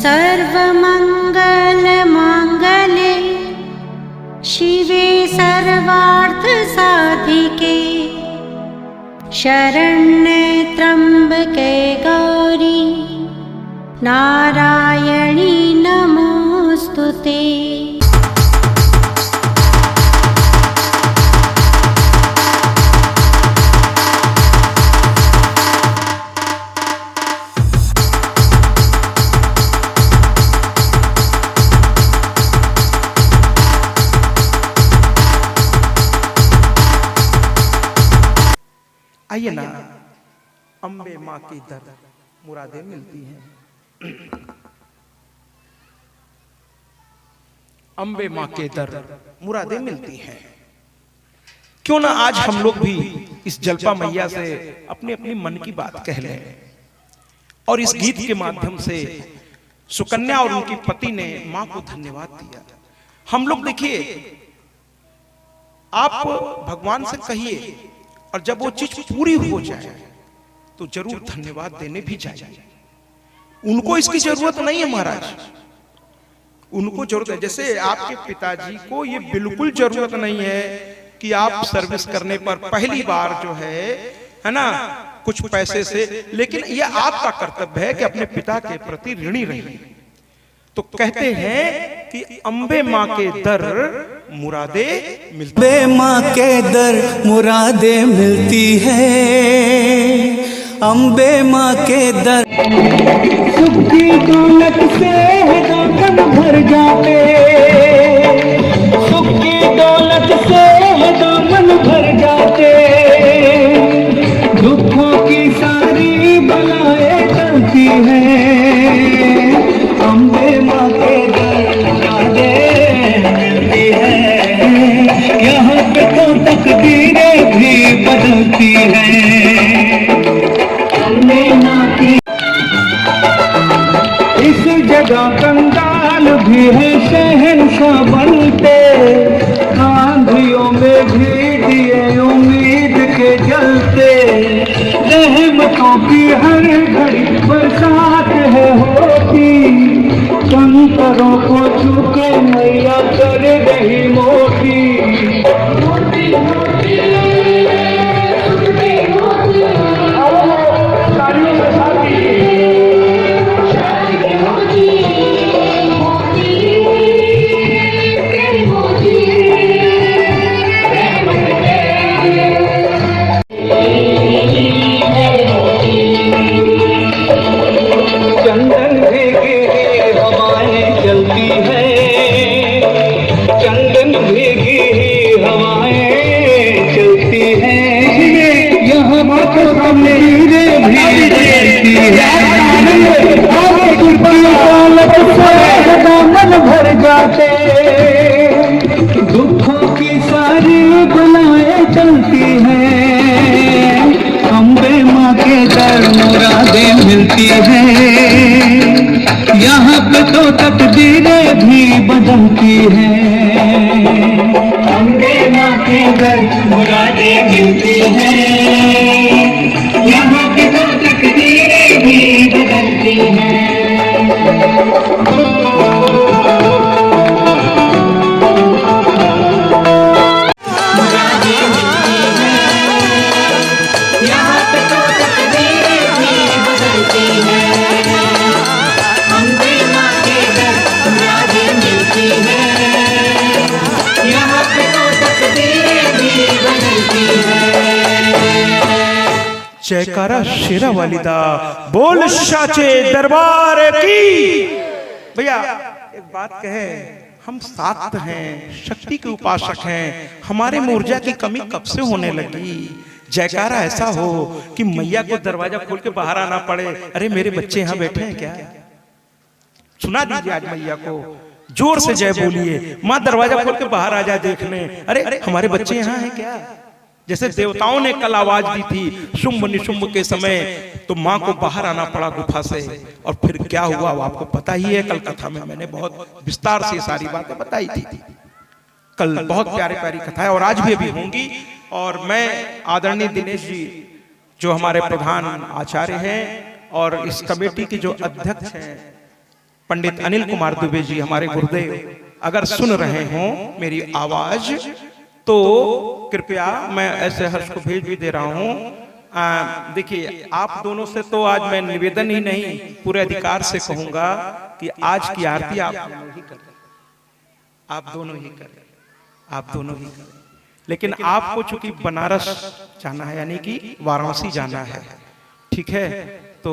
सर्वमंगल मांगल्ये शिवे सर्वार्थ साधिके शरण्ये त्र्यंबके गौरी नारायणी नमोस्तुते। आइए ना, अम्बे माँ की दर मुरादें मिलती हैं। अम्बे माँ के दर मुरादें मिलती हैं। क्यों ना आज हम लोग भी इस जलपा मैया से अपनी अपनी मन की बात कह लें और इस गीत के माध्यम से सुकन्या और उनके पति ने माँ को धन्यवाद दिया। हम लोग देखिए, आप भगवान से कहिए और जब वो चीज पूरी हो जाए तो जरूर धन्यवाद देने भी चाहिए। उनको इसकी जरूरत नहीं है महाराज, उनको जरूरत है। जैसे आपके पिताजी को ये बिल्कुल जरूरत नहीं है कि आप सर्विस करने पर पहली बार जो है ना, कुछ पैसे से, लेकिन यह आपका कर्तव्य है कि अपने पिता के प्रति ऋणी रहिए। तो कहते हैं कि अम्बे माँ के दर मुरादे मिलती, अम्बे माँ के दर मुरादे मिलती है। अम्बे माँ के दर सुख की दौलत से दामन भर जाते, सुख की दौलत से दामन भर जाते, दुखों की सारी बलाएं टलती हैं। अम्बे माँ के दर मुरादे मिलती है। यहाँ पे तो तकदीरें भी बदलती हैं। अम्बे माँ की इस जगह कंगाल भी है शहंशाह बनते, आंधियों में भी दिए उम्मीद के जलते, रहमतों की हर घड़ी बरसात है होती, कंकरों को छूके मैया कर रही मोटी। दामन भर जाते, दुखों की सारी बलाएं चलती हैं। अम्बे माँ के दर मुरादें मिलती हैं। यहाँ पे तो तकदीरें भी बदलती हैं। अम्बे माँ के दर मुरादें मिलती हैं। यहाँ पे तो तकदीरें भी बदलती हैं। जयकारा शेरा वालिदा बोल साचे दरबार की। भैया एक बात कहे, हम साक्त हैं, शक्ति के उपासक हैं, हमारे में ऊर्जा की कमी कब से होने लगी? जयकारा ऐसा हो कि मैया को दरवाजा खोल के बाहर आना पड़े। अरे मेरे बच्चे यहाँ बैठे हैं क्या? सुना दीजिए आज मैया को, जोर से जय बोलिए। माँ दरवाजा खोल के बाहर आ जाए देखने, अरे हमारे बच्चे यहाँ हैं क्या? जैसे देवताओं ने कल आवाज दी थी शुंभ निशुंभ के समय, तो माँ को बाहर आना पड़ा गुफा से। और फिर क्या हुआ वो आपको पता ही है। कल कथा में मैंने बहुत विस्तार से सारी बातें बताई थी। कल बहुत प्यारी प्यारी कथा है और आज भी अभी होंगी। और मैं आदरणीय दिनेश जी जो हमारे प्रधान आचार्य हैं और इस कमेटी के जो अध्यक्ष हैं पंडित अनिल कुमार दुबे जी हमारे गुरुदेव अगर सुन रहे हों मेरी आवाज तो कृपया मैं ऐसे हर्ष को भेज भी दे रहा हूं। देखिए आप दोनों से तो आज मैं निवेदन ही नहीं पूरे अधिकार से कहूंगा कि आज की आरती आप दोनों ही करें, आप दोनों ही करें, आप दोनों ही करें। लेकिन आपको चूंकि बनारस जाना है यानी कि वाराणसी जाना है, ठीक है, तो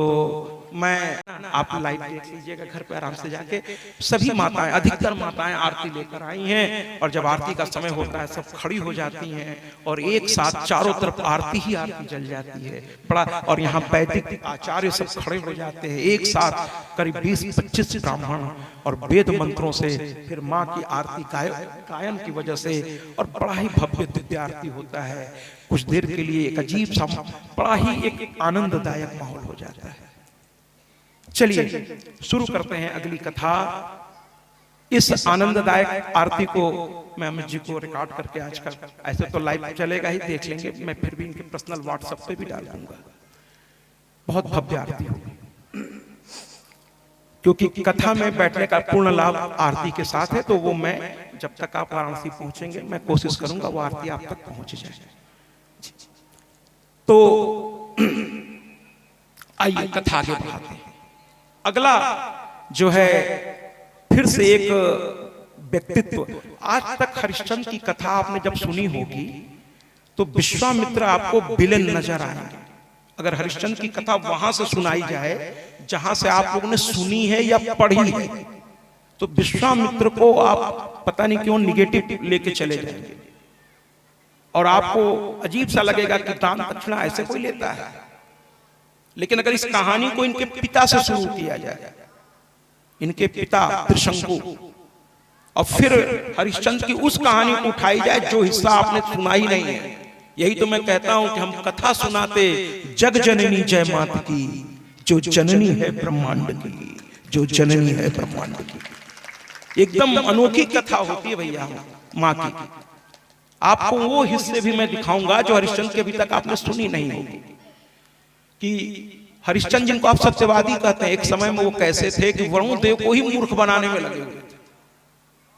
मैं आप लाइव देख लीजिएगा घर पे आराम से जाके। सभी माताएं, अधिकतर माताएं आरती लेकर आई हैं और जब आरती का समय होता है सब खड़ी हो जाती हैं और एक साथ चारों तरफ आरती ही आरती जल जाती है बड़ा। और यहाँ वैदिक आचार्य सब खड़े हो जाते हैं एक साथ, करीब 20-25 ब्राह्मण और वेद मंत्रों से फिर माँ की आरती गायन की वजह से, और बड़ा ही भव्य दिव्य आरती होता है। कुछ देर के लिए एक अजीब सा बड़ा ही एक आनंददायक माहौल हो जाता है। चलिए शुरू करते हैं अगली कथा। इस आनंददायक आरती को मैं अमित जी को रिकॉर्ड करके आज का, ऐसे तो लाइव चलेगा ही, देख लेंगे, मैं फिर भी इनके पर्सनल व्हाट्सएप पे भी डाल दूंगा। बहुत भव्य आरती होगी क्योंकि कथा में बैठने का पूर्ण लाभ आरती के साथ है, तो वो मैं जब तक आप वाराणसी पहुंचेंगे मैं कोशिश करूंगा वो आरती आप तक पहुंच जाए। तो आइए कथा आगे बढ़ाते हैं। अगला जो है फिर से एक व्यक्तित्व। आज तक हरिश्चंद्र की कथा आपने जब सुनी होगी तो विश्वामित्र आपको विलेन नजर आएंगे। अगर हरिश्चंद्र की कथा वहां से सुनाई जाए जहां से आप लोगों ने सुनी है या पढ़ी है, तो विश्वामित्र को आप पता नहीं क्यों निगेटिव लेके चले जाएंगे और आपको अजीब सा लगेगा कि दान दक्षिणा ऐसे कोई लेता है। लेकिन अगर इस कहानी को इनके पिता से शुरू किया जाए, इनके पिता त्रिशंकु, और फिर हरिश्चंद्र की उस कहानी को उठाई जाए जो हिस्सा आपने सुना ही नहीं है। यही तो मैं कहता हूं कि हम कथा सुनाते जग जननी जय माता की, जो जननी है ब्रह्मांड की, जो जननी है ब्रह्मांड की। एकदम अनोखी कथा होती है भैया माँ की। आपको वो हिस्से भी मैं दिखाऊंगा जो हरिश्चंद्र के अभी तक आपने सुनी नहीं होगी। कि हरिश्चंद्र जिनको आप सत्यवादी कहते हैं, एक समय में वो कैसे थे कि वरुण देव को ही मूर्ख बनाने में लगे हुए थे।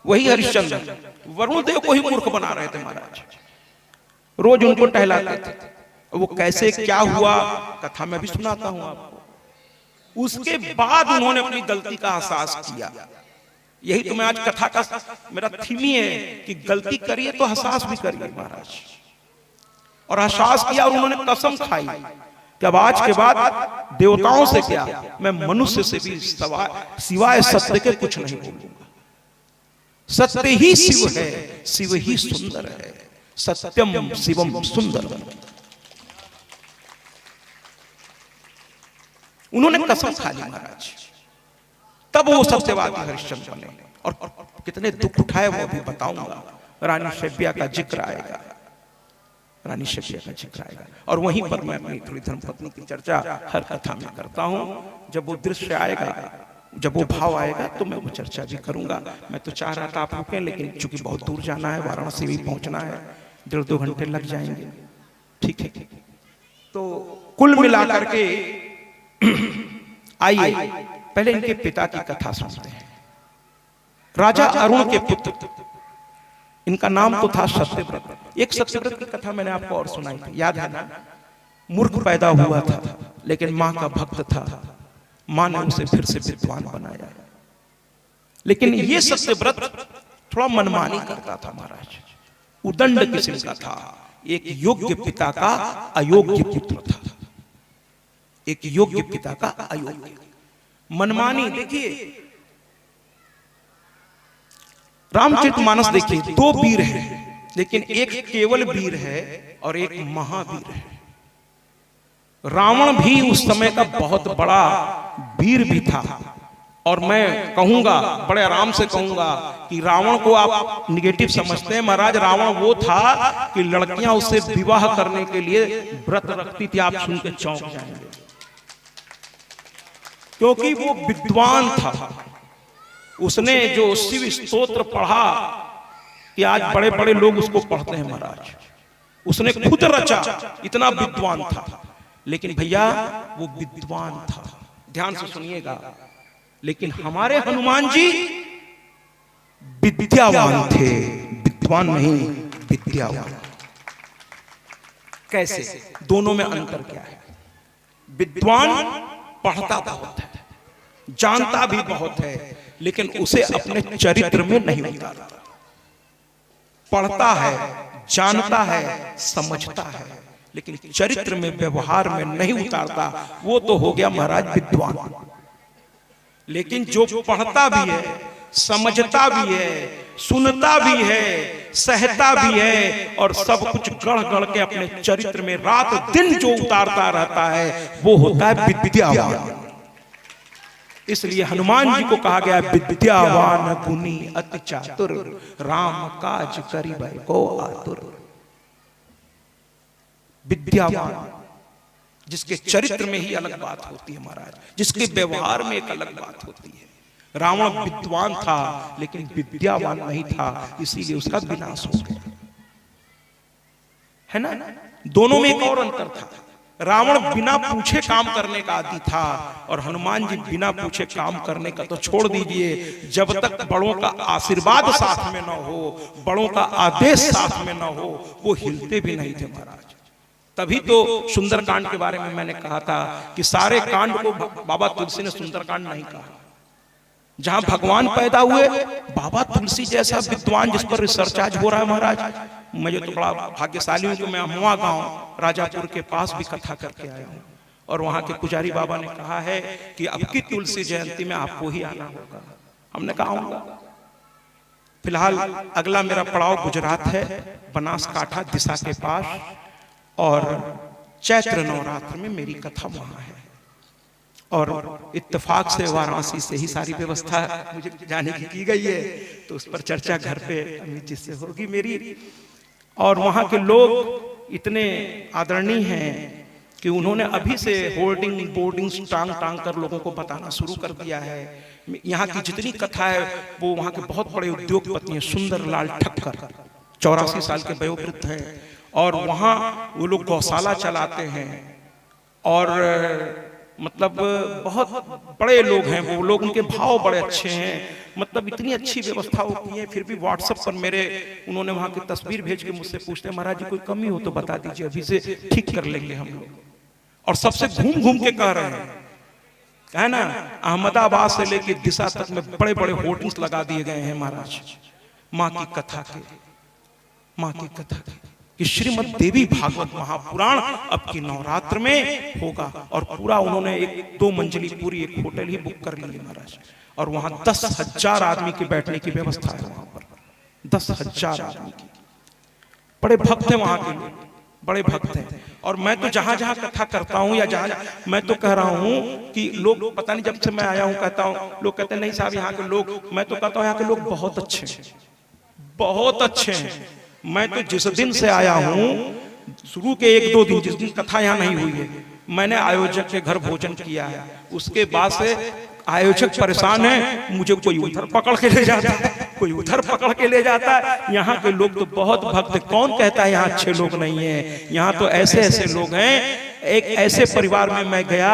वही हरिश्चंद्र वरुण देव को ही मूर्ख बना रहे थे महाराज, रोज उनको टहलाते थे। वो कैसे क्या हुआ कथा में भी सुनाता हूं आपको। उसके बाद उन्होंने अपनी गलती का एहसास किया। यही तो मैं आज कथा का मेरा थीम ही है कि गलती करिए तो एहसास भी करिए महाराज। और एहसास किया और उन्होंने कसम खाई कि अब आज के बाद देवताओं से क्या, मैं मनुष्य से भी सिवाय सत्य के कुछ नहीं बोलूंगा। सत्य ही शिव है, शिव ही सुंदर है, सत्यम शिवम सुंदरम। उन्होंने कसम खा ली महाराज, तब वो सत्यवादी हरिश्चंद्र ने। और कितने दुख उठाए वो भी बताऊंगा। रानी शैब्या का जिक्र आएगा, रानी शैब्या का जिक्र आएगा। और वहीं पर मैं अपनी थोड़ी धर्मपत्नी की चर्चा हर कथा में करता हूं। जब वो दृश्य आएगा, जब वो भाव आएगा तो मैं वो चर्चा भी करूंगा। मैं तो चाह रहा था आप रुकें, लेकिन चूंकि बहुत दूर जाना है, वाराणसी भी पहुंचना है, 1.5-2 घंटे लग जाएंगे। ठीक है, तो कुल मिलाकर के आइए पहले इनके पिता की कथा सुनते हैं। राजा अरुण के पुत्र, इनका नाम तो था सत्यव्रत। एक सत्यव्रत की कथा मैंने आपको और सुनाई थी, याद है ना? मूर्ख पैदा हुआ था लेकिन मां का भक्त था, मां ने उसे फिर से विद्वान बनाया। लेकिन ये सत्यव्रत थोड़ा मनमानी करता था महाराज, उदंड किस्म का था। एक योग्य पिता का अयोग्य पुत्र था, एक योग्य पिता का अयोग्य, मनमानी। देखिए रामचरितमानस देखिए, 2 वीर हैं, लेकिन एक केवल वीर है और एक महावीर है। रावण भी उस समय का बहुत बड़ा वीर भी था। और मैं कहूंगा, बड़े आराम से कहूंगा कि रावण को आप निगेटिव समझते हैं महाराज। रावण वो था कि लड़कियां उससे विवाह करने के लिए व्रत रखती थी, आप सुन के चौंक जाएंगे, क्योंकि वो विद्वान था। उसने जो शिव स्तोत्र पढ़ा कि आज बड़े बड़े लोग उसको पढ़ते हैं महाराज, उसने खुद रचा, इतना विद्वान था। लेकिन भैया वो विद्वान था, ध्यान से सुनिएगा, लेकिन हमारे हनुमान जी विद्यावान थे, विद्वान नहीं, विद्यावान। कैसे? दोनों में अंतर क्या है? विद्वान पढ़ता बहुत है, जानता भी बहुत है, लेकिन उसे अपने चरित्र में नहीं उतारता। पढ़ता है, जानता है, समझता है, लेकिन चरित्र में, व्यवहार में नहीं उतारता। वो तो हो गया महाराज विद्वान। लेकिन जो पढ़ता भी है, समझता भी है, सुनता भी है, सहता भी है, और सब कुछ गढ़ गढ़ के अपने चरित्र में रात दिन जो उतारता रहता है, वो होता है विद्यावान। इसलिए हनुमान जी को कहा गया विद्यावान गुणी अति चातुर, राम काज करिबै को आतुर। विद्यावान जिसके चरित्र में ही अलग बात होती है महाराज, जिसके व्यवहार में एक अलग बात होती है। रावण विद्वान था लेकिन विद्यावान नहीं था, इसीलिए उसका विनाश हो गया, है ना। दोनों में एक और अंतर था। रावण बिना पूछे काम करने का आदी था, और हनुमान जी बिना पूछे काम करने का तो छोड़ दीजिए, जब तक बड़ों का आशीर्वाद साथ में न हो, बड़ों का आदेश साथ में न हो, वो हिलते भी नहीं थे महाराज। तभी तो सुंदरकांड के बारे में मैंने कहा था कि सारे कांड को बाबा तुलसी ने सुंदरकांड नहीं कहा। जहां भगवान पैदा हुए, बाबा तुलसी जैसा विद्वान जिस पर रिसर्च आज हो रहा है महाराज, मुझे तो बड़ा भाग्यशाली हूं कि मैं अमवा गांव राजापुर के पास भी कथा करके आया हूं, और वहां के पुजारी बाबा ने कहा है कि अब की तुलसी जयंती में आपको ही आना होगा। हमने कहा आऊंगा। फिलहाल अगला मेरा पड़ाव गुजरात है, बनासकांठा दिशा के पास, और चैत्र नवरात्र में मेरी कथा वहां है, और इत्तेफाक से वाराणसी से ही सारी व्यवस्था मुझे जाने की गई है, तो उस पर चर्चा घर पे अमित जी से होगी मेरी। और वहाँ के लोग इतने आदरणीय हैं कि उन्होंने अभी से होर्डिंग बोर्डिंग टांग टांग कर लोगों को बताना शुरू कर दिया है। यहाँ की जितनी कथा है वो वहाँ के बहुत बड़े उद्योगपति हैं, सुंदरलाल ठक्कर 84 साल के वयोवृद्ध हैं, और वहाँ वो लोग गौशाला चलाते हैं, और मतलब बहुत बड़े लोग हैं वो लोग, उनके भाव बड़े अच्छे हैं, मतलब इतनी अच्छी व्यवस्था होती है। फिर भी व्हाट्सएप पर मेरे उन्होंने वहां की तस्वीर भेज के मुझसे पूछते हैं महाराज जी कोई कमी हो तो बता दीजिए, अभी से ठीक कर लेंगे हम लोग। और सबसे घूम घूम के कह रहे हैं, है ना, अहमदाबाद से लेके दिशा तक में बड़े बड़े होर्डिंग्स लगा दिए गए हैं महाराज, माँ की कथा के, माँ की कथा के, कि श्रीमद् देवी भागवत महापुराण अब की नवरात्र में होगा। और पूरा उन्होंने 1-2 मंजिली पूरी एक होटल ही बुक कर ली महाराज, और वहां 10,000 आदमी की बैठने की व्यवस्था है वहां पर, 10,000 आदमी की। बड़े भक्त हैं वहां के लोग, बड़े भक्त हैं। और मैं तो जहां जहां कथा करता हूं, या जहां मैं तो कह रहा हूं कि लोग पता नहीं, जब से मैं आया हूं कहता हूं, लोग कहते हैं नहीं साहब यहाँ के लोग, मैं तो कहता हूं यहाँ के लोग बहुत अच्छे हैं, बहुत अच्छे हैं। मैं तो जिस दिन से आया हूं, शुरू के 1-2 दिन जिस दिन कथा यहाँ नहीं हुई है, मैंने आयोजक के घर भोजन किया है, उसके बाद से आयोजक परेशान है, मुझे कोई उधर पकड़ के ले जाता है, कोई उधर पकड़ के ले जाता है। यहाँ के लोग तो बहुत भक्त, कौन कहता है यहाँ अच्छे लोग नहीं है, यहाँ तो ऐसे ऐसे लोग हैं। एक ऐसे परिवार में मैं गया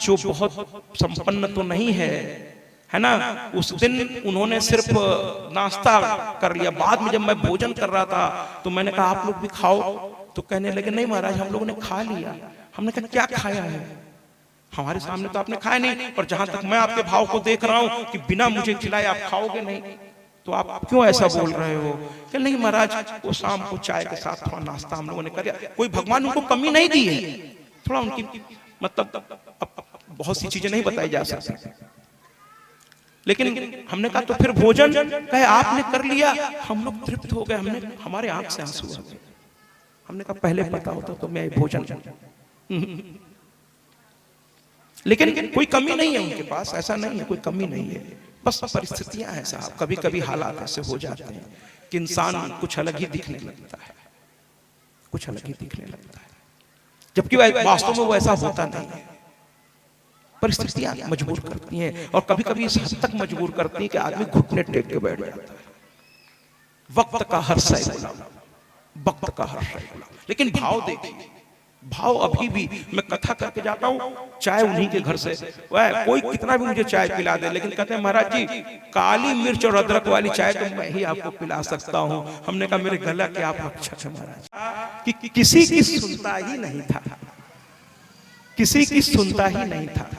जो बहुत संपन्न तो नहीं है ना, उस दिन उन्होंने सिर्फ नाश्ता कर लिया। बाद में जब मैं भोजन कर रहा था तो मैंने कहा आप लोग भी खाओ, तो कहने लगे नहीं महाराज हम लोगों ने खा लिया। हमने कहा क्या खाया है, हमारे सामने तो आपने खाया नहीं, पर जहां तक मैं आपके भाव को देख रहा हूं कि बिना मुझे खिलाए आप खाओगे नहीं, तो आप क्यों ऐसा बोल रहे हो। कि नहीं महाराज वो शाम को चाय के साथ थोड़ा नाश्ता हम लोगों ने कर लिया, कोई भगवान उनको कमी नहीं दी है, थोड़ा उनकी मतलब बहुत सी चीजें नहीं बताई जा सकती। लेकिन हमने कहा तो फिर भोजन, कहे आपने कर लिया, हम लोग तृप्त हो गए, हमने हमारे आंख से आंसू आ गए। हमने कहा पहले पता होता तो मैं भोजन लेकिन कोई कमी नहीं है उनके पास, ऐसा नहीं है, कोई कमी नहीं है, बस परिस्थितियां हैं साहब, कभी कभी हालात ऐसे हो जाते हैं कि इंसान कुछ अलग ही दिखने लगता है, कुछ अलग ही दिखने लगता है, जबकि वास्तव में वो ऐसा होता नहीं है। परिस्थितियां मजबूर करती हैं, और कभी कभी इस हद तक मजबूर करती हैं कि आदमी घुटने टेक के बैठ जाता है। वक्त का हर सही गुलाम, वक्त का हर सही गुलाम। लेकिन भाव देखिए, भाव अभी भी मैं कथा करके जाता हूँ, चाय उन्हीं के घर से, वह कोई कितना भी मुझे चाय पिला दे, लेकिन कहते हैं महाराज जी काली मिर्च और अदरक वाली चाय तो मैं ही आपको पिला सकता हूँ। हमने कहा मेरे गला के आप रक्षा है महाराज, कि किसी की सुनता ही नहीं था, किसी की सुनता ही नहीं था।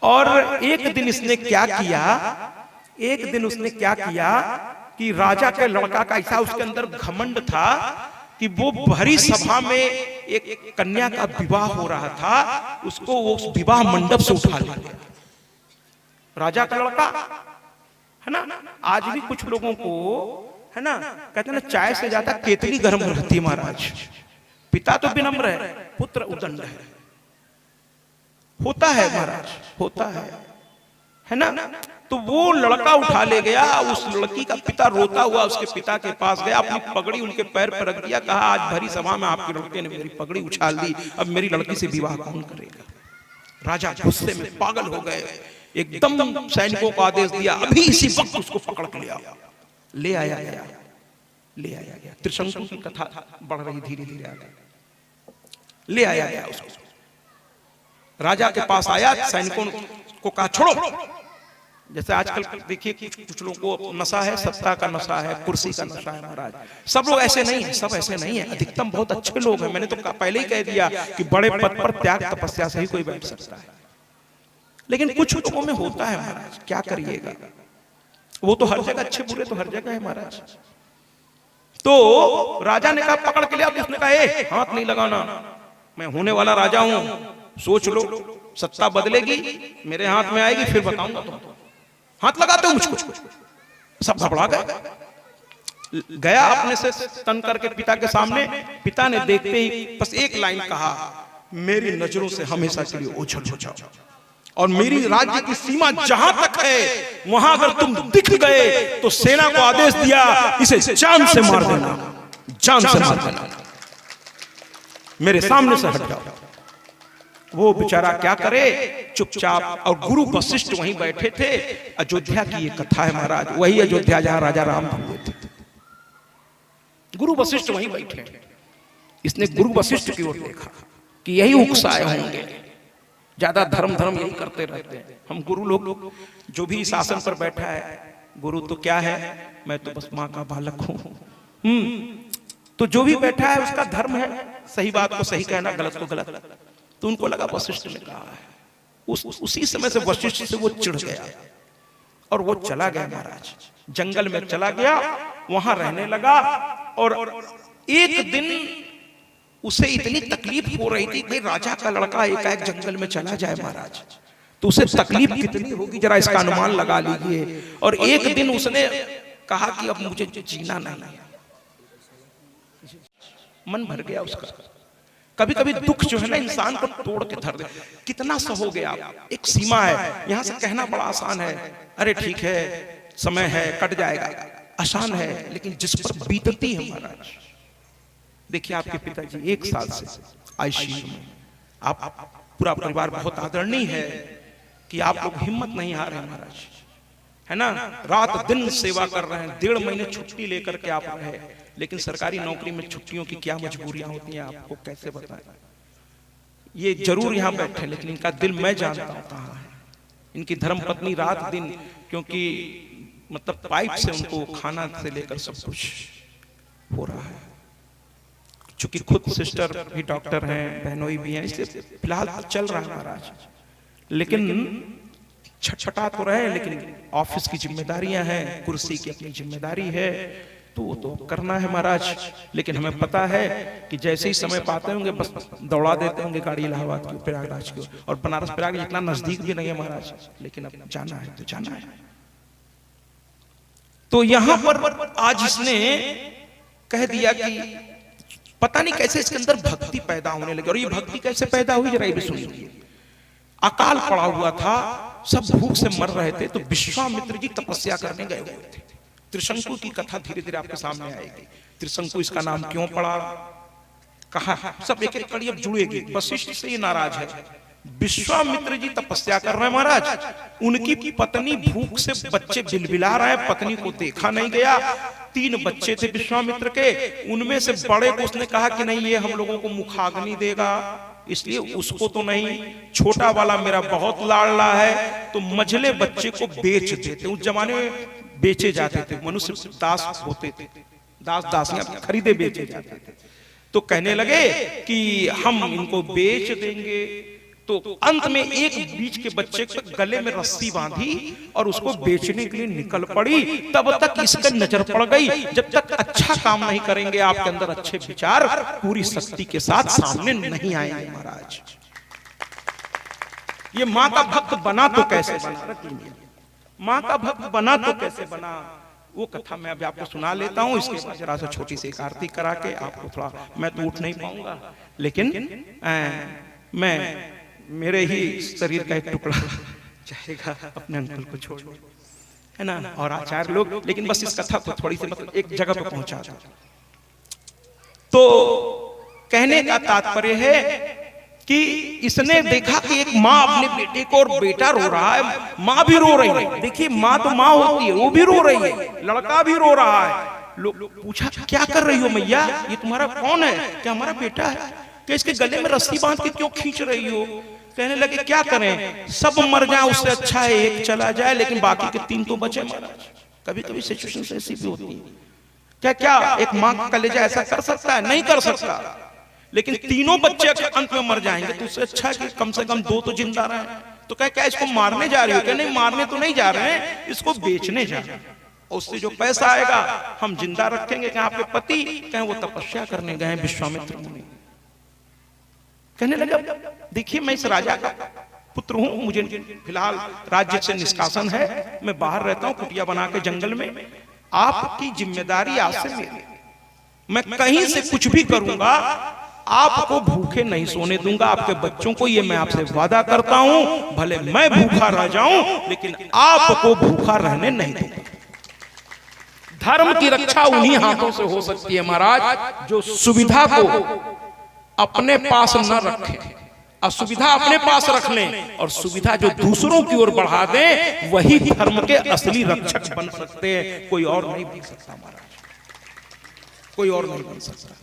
और एक दिन इसने क्या किया, एक दिन उसने क्या किया कि राजा के लड़का का ऐसा उसके अंदर घमंड था कि वो भरी सभा में एक कन्या का विवाह हो रहा था, उसको वो उस विवाह मंडप से उठा लिया। राजा का लड़का है ना, आज भी कुछ लोगों को है ना कहते हैं ना चाय से ज्यादा केतली गर्म रहती है महाराज। पिता तो विनम्र है, पुत्र उदंड है, होता है महाराज, होता है ना। तो वो लड़का उठा ले गया, उस लड़की का पिता रोता हुआ उसके पिता के पास गया, अपनी पगड़ी उनके पैर पर रख दिया, कहा आज भरी सभा में आपके लड़के ने मेरी पगड़ी उछाल दी, अब मेरी लड़की से विवाह कौन करेगा। राजा गुस्से में पागल हो गए, एकदम सैनिकों को आदेश दिया अभी इसी वक्त उसको पकड़ के ले आया गया। त्रिशंकु की कथा बढ़ रही धीरे धीरे आगे, ले आया गया उसको। राजा के पास आया, सैनिकों को कहा छोड़ो। जैसे आजकल देखिए कुछ लोगों को नशा है, सत्ता का नशा है, कुर्सी का नशा है महाराज। सब लोग ऐसे नहीं है, सब ऐसे नहीं है, अधिकतम बहुत अच्छे लोग हैं। मैंने तो पहले ही कह दिया कि बड़े पद पर त्याग तपस्या से ही कोई बैठ सकता है, लेकिन कुछ लोगों में होता है महाराज, क्या करिएगा। वो तो हर जगह अच्छे बुरे तो हर जगह है महाराज। तो राजा ने कहा पकड़ के लिया, उसने कहा ए हाथ नहीं लगाना, मैं होने वाला राजा हूं, सोच लो सत्ता बदलेगी, मेरे हाथ में आएगी फिर बताऊंगा तुमको, हाथ लगाते हो मुझको। सब घबरा गया अपने से तन करके पिता के सामने। पिता ने देखते ही बस एक लाइन कहा, मेरी नजरों से हमेशा के लिए ओझल हो जाओ, और मेरी राज्य की सीमा जहां तक है वहां अगर तुम दिख गए तो सेना को आदेश दिया इसे जान से मार देना, जान से मार देना, मेरे सामने से हट जाओ। वो बेचारा क्या करे, चुपचाप। और गुरु वशिष्ठ वहीं बैठे थे। अयोध्या की ये कथा है महाराज, वही अयोध्या जहां राजा राम हुए थे। गुरु वशिष्ठ वहीं बैठे, इसने गुरु वशिष्ठ की ओर देखा कि यही उकसाए होंगे, ज्यादा धर्म यही करते रहते हैं हम गुरु लोग। जो भी शासन पर बैठा है, गुरु तो क्या है, मैं तो बस माँ का बालक हूं। तो जो भी बैठा है उसका धर्म है, सही बात को सही कहना, गलत को गलत। तो उनको लगा वशिष्ठ ने कहा है। उसी समय से वशिष्ठ से वो चिढ़ गया और वो चला गया महाराज, जंगल में चला गया, वहां रहने लगा। और एक दिन उसे इतनी तकलीफ हो रही थी, भाई राजा का लड़का एकाएक जंगल में चला जाए महाराज, तो उसे तकलीफ कितनी होगी जरा इसका अनुमान लगा लीजिए। और एक दिन उसने कहा कि अब मुझे जीना नहीं, मन भर गया उसका। कभी कभी दुख जो है ना इंसान को तोड़ के धर दे। कितना सहोगे आप, एक सीमा है। यहां से कहना बड़ा आसान है, अरे ठीक है समय है कट जाएगा, आसान है, लेकिन जिस पर बीतती है महाराज। देखिए आपके पिताजी 1 साल से आईसीयू में, आप पूरा परिवार बहुत आदरणीय है कि आप लोग हिम्मत नहीं हारे महाराज, है ना। रात दिन सेवा कर रहे हैं, 1.5 महीने छुट्टी लेकर के आप रहे। लेकिन सरकारी नौकरी में छुट्टियों की क्या मजबूरियां होती हैं, आपको कैसे बताएं। ये जरूर यहाँ बैठे, लेकिन इनका दिल मैं जानता हूँ कहाँ है। इनकी धर्मपत्नी रात दिन, क्योंकि मतलब पाइप से उनको खाना से लेकर सब कुछ हो रहा है। चूंकि खुद सिस्टर भी डॉक्टर हैं, बहनोई भी हैं, इसलिए फिलहाल चल रहा है महाराज। लेकिन छटपटा तो रहे, लेकिन ऑफिस की जिम्मेदारियां हैं, कुर्सी की अपनी जिम्मेदारी है, तो वो तो करना है महाराज। लेकिन हमें पता है कि जैसे ही समय पाते होंगे बस दौड़ा देते होंगे गाड़ी इलाहाबाद की, प्रयागराज की। और बनारस प्रयाग इतना नजदीक भी नहीं है महाराज, लेकिन अब जाना है तो जाना है। तो यहां पर आज इसने कह दिया कि पता नहीं कैसे इसके अंदर भक्ति पैदा होने लगी। और ये भक्ति कैसे पैदा हुई जरा ये भी सुनिए। अकाल पड़ा हुआ था, सब भूख से मर रहे थे, तो विश्वामित्र जी तपस्या करने गए हुए थे। त्रिशंकु की कथा धीरे धीरे आपके सामने आएगी। त्रिशंकु इसका नाम क्यों पड़ा, कहा, सब एक एक कड़ी अब जुड़ेगी। वशिष्ठ से ये नाराज है, विश्वामित्र जी तपस्या कर रहे हैं महाराज, उनकी पत्नी भूख से बच्चे बिलबिला रहे हैं, पत्नी को देखा नहीं गया। 3 बच्चे थे विश्वामित्र के, उनमें से बड़े को उसने कहा कि नहीं ये हम लोगों को मुखाग्नि देगा, इसलिए उसको तो नहीं, छोटा वाला मेरा बहुत लाडला है, तो मझले बच्चे को बेच देते। उस जमाने में बेचे जाते थे, मनुष्य दास होते थे, दास दासियां खरीदे बेचे जाते थे। तो कहने लगे कि हम इनको बेच देंगे। तो अंत में एक बीच के बच्चे को गले में रस्सी बांधी और उसको बेचने के लिए निकल पड़ी। तब तक इसका नजर पड़ गई, जब तक अच्छा काम नहीं करेंगे, आपके अंदर अच्छे विचार पूरी शक्ति के साथ सामने नहीं आएंगे महाराज। ये माँ का भक्त बना तो कैसे बना, माँ का भक्त बना तो कैसे बना, वो कथा मैं अभी आपको सुना लेता हूँ। इसके बाद जरा सा छोटी सी एक आरती करा के आपको थोड़ा, मैं तो उठ नहीं पाऊंगा, लेकिन मैं मेरे ही शरीर का एक टुकड़ा चाहेगा अपने अंकल को छोड़ने, है ना, और आचार्य लोग, लेकिन बस इस कथा को थोड़ी सी मतलब एक जगह पे पहुंचा दो। तो कहने का तात्पर्य है कि इसने देखा कि एक माँ अपने बेटे को, और बेटा रो रहा है, माँ भी रो रही है। देखिए माँ तो माँ होती है, वो भी रो रही है, लड़का भी रो रहा है। लोग पूछा क्या कर रही हो मैया, ये तुम्हारा कौन है, क्या हमारा बेटा है, कि इसके गले में रस्सी बांध के क्यों खींच रही हो। कहने लगे क्या करें, सब मर जाए उससे अच्छा है एक चला जाए, लेकिन बाकी के 3 तो बचे महाराज। कभी कभी सिचुएशन ऐसी भी होती है, क्या क्या एक माँ का कलेजा ऐसा कर सकता है, नहीं कर सकता, लेकिन 3 बच्चे अंत में मर जाएंगे तो उससे अच्छा है कि कम से कम 2 तो जिंदा रहे। तो क्या इसको मारने जा रही हो, क्या नहीं मारने तो नहीं जा रहे हैं, इसको बेचने जा रहे हैं, और उससे जो पैसा आएगा हम जिंदा रखेंगे। क्या आपके पति कहें वो तपस्या करने गए विश्वामित्र मुनि। कहने लगा देखिए मैं इस राजा का पुत्र हूं, मुझे फिलहाल राज्य से निष्कासन है, मैं बाहर रहता हूं कुटिया बना के जंगल में, आपकी जिम्मेदारी आज से मेरी, मैं कहीं से कुछ भी करूंगा आपको भूखे नहीं सोने दूंगा, आपके बच्चों को ये मैं आपसे वादा करता हूं, भले मैं भूखा रह जाऊं लेकिन आपको भूखा रहने नहीं दूंगा। धर्म की रक्षा उन्हीं हाथों से हो सकती है महाराज, जो सुविधा को अपने पास न रखें, असुविधा अपने पास रख लें, और सुविधा जो दूसरों की ओर बढ़ा दें, वही धर्म के असली रक्षक बन सकते हैं, कोई और नहीं बन सकता महाराज, कोई और नहीं बन सकता।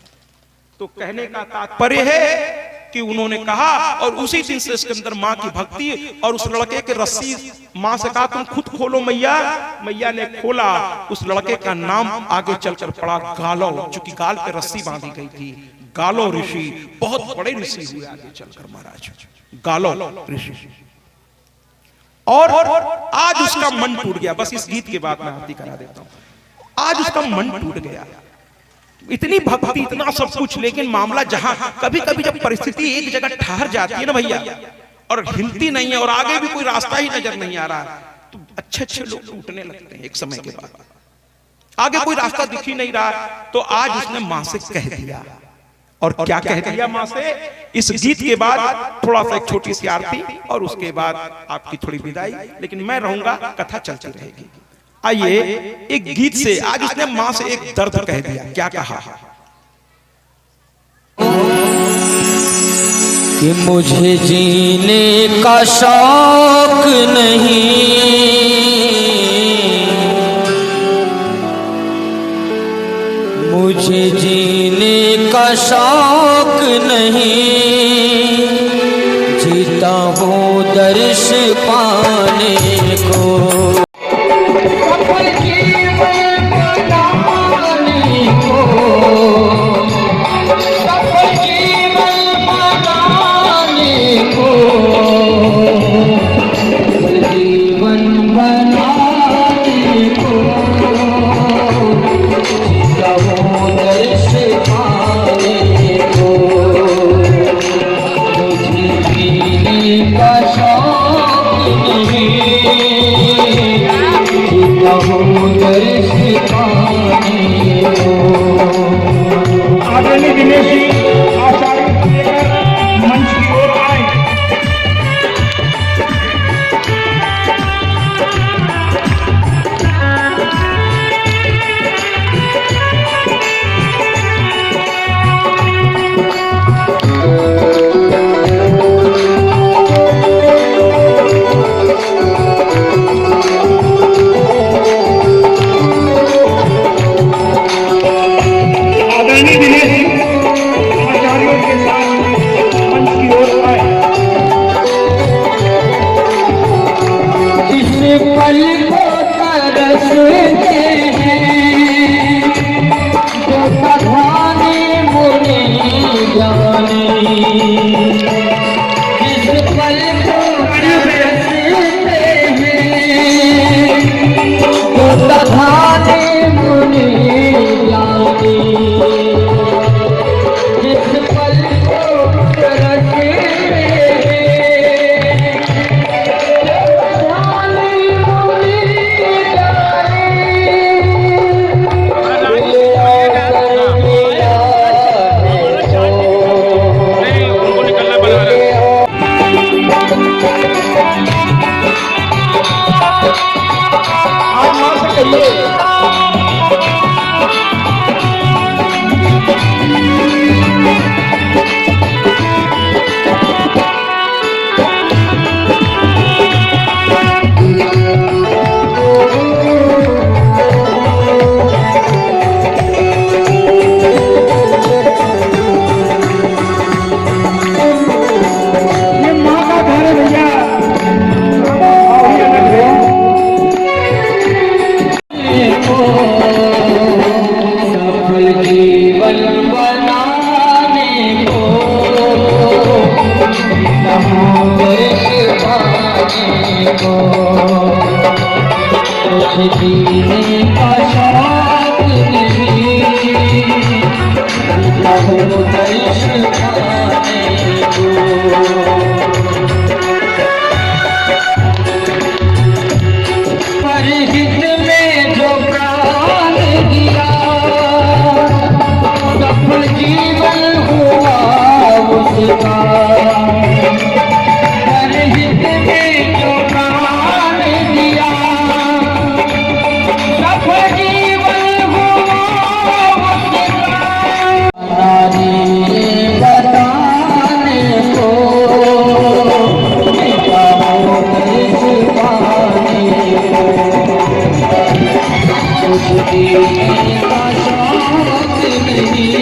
तो कहने का तात्पर्य है कि उन्होंने कहा, और उसी दिन से इसके अंदर माँ की भक्ति, और उस लड़के के रस्सी माँ से कहा तुम खुद खोलो मैया, मैया ने खोला, उस लड़के का नाम आगे चलकर पड़ा गालो, चूंकि गाल पे रस्सी बांधी गई थी। गालो ऋषि बहुत बड़े ऋषि हुए आगे चलकर महाराज, गालो ऋषि। और आज उसका मन टूट गया, बस इस गीत के बाद मैं आरती करा देता हूं। आज उसका मन टूट गया, इतनी भक्ति इतना सब कुछ, लेकिन मामला जहां कभी कभी जब परिस्थिति एक जगह ठहर जाती है ना भैया, और हिलती नहीं है और आगे भी कोई रास्ता ही नजर नहीं आ रहा, तो अच्छे अच्छे लोग टूटने लगते हैं एक समय के बाद, आगे कोई रास्ता दिख ही नहीं रहा। तो आज उसने मां से कह दिया, और क्या कह दिया मां से, इस गीत के बाद थोड़ा सा एक छोटी सी आरती और उसके बाद आपकी थोड़ी विदाई, लेकिन मैं रहूंगा, कथा चलती रहेगी। आइए एक गीत से आज उसने मां से एक दर्द कह दिया। क्या कहा कि मुझे जीने का शौक नहीं, मुझे जीने का शौक नहीं, जीता हूँ दर्श पाने को, तो तधाने मुनि ज्ञानी जिस पल को रखे तधाने मुनि जीने का शौक नहीं दर्श पाने को परहित में जो प्राण दिया सफल जीवन हुआ उसका परहित में जो प्राण दिया सफल जीवन हुआ उसका नारी बताने को दर्श पाने कुछ जीने का शौक नहीं